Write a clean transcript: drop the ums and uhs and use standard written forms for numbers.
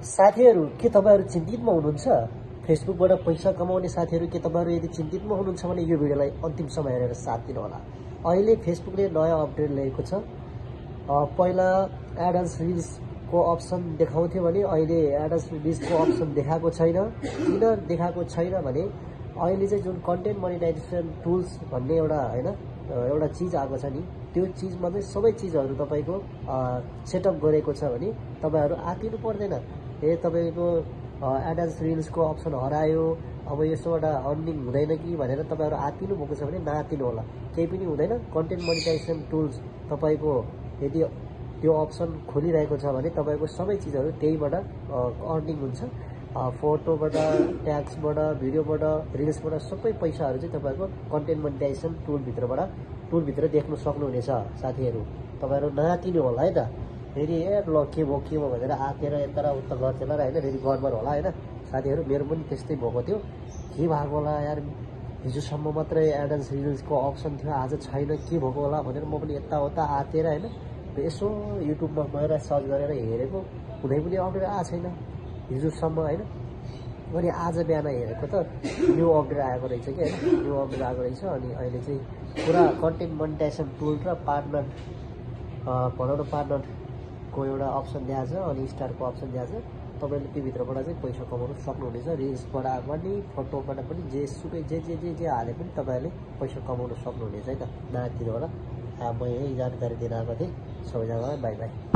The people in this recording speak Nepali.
साथीहरू के तपाईहरु चिन्तितमा हुनुहुन्छ फेसबुकबाट पैसा कमाउने साथीहरू के तपाईहरु यदि चिन्तितमा हुनुहुन्छ भने यो भिडियोलाई अन्तिम समय हेरेर साथ दिनु होला। अहिले फेसबुकले नयाँ अपडेट ल्याएको छ। पहिला एड्स रिल्स को अप्सन देखाउँथ्यो भने अहिले एड्स रिल्स को अप्सन देखाएको छैन। किन देखाएको छैन भने अहिले चाहिँ जुन कन्टेन्ट मोनेटाइजेसन टुल्स भन्ने एउटा चीज आएको छ नि, त्यो चीजमा चाहिँ सबै चीजहरु तपाईको सेटअप गरेको छ भने तपाईहरु आतिनु पर्दैन। तपाईको एड्स रिल्स को अप्सन हरायो, अब यसबाट अर्निङ हुँदैन कि भनेर तपाईहरु आतिनु भएको छ भने नआतिनु होला, केही पनि हुँदैन। कन्टेन्ट मोनेटाइजेसन टुल्स तपाईको यदि त्यो अप्सन खोलिरहेको छ भने तपाईको सबै चीजहरु त्यहीबाट अर्निङ हुन्छ। फोटोबाट, ट्याग्सबाट, भिडियोबाट, रिल्सबाट सबै पैसाहरु चाहिँ तपाईको कन्टेन्ट मोनेटाइजेसन टुलभित्र देख्न सक्नुहुनेछ। साथीहरु तपाईहरु नआतिनु होला है त। फेरि ल के भयो भनेर आतेर यता र उता गर्छला र हैन, फेरि गडबड होला हैन। साथीहरु मेरो पनि त्यस्तै भएको थियो, के भएको होला यार, हिजोसम्म मात्रै एड्स रिल्सको अप्सन थियो, आज छैन, के भएको होला भनेर म पनि यताउता आतेर हैन यसो युट्युबमा गएर सर्च गरेर हेरेको, कुनै पनि अपडेट आएको छैन हिजोसम्म हैन। अनि आज बिहान हेरेको त न्यू अपडेट आएको रहेछ के हैन, न्यू अपडेट आएको रहेछ। अनि अहिले चाहिँ पुरा कन्टेन्ट मोनेटाइजेसन टुल र पार्टनर पार्टनरको एउटा अप्सन दिएको छ अनि स्टारको अप्सन दिएको छ। तपाईले त्यो भित्रबाट चाहिँ पैसा कमाउन सक्नुहुनेछ। रिल्सबाट पनि, फोटोबाट पनि, जेसुकै जे हाले पनि तपाईहरुले पैसा कमाउन सक्नुहुनेछ है त। नआतिनु होला। म यही जानकारी दिन आएको थिएँ। सबैजनालाई बाइ बाइ।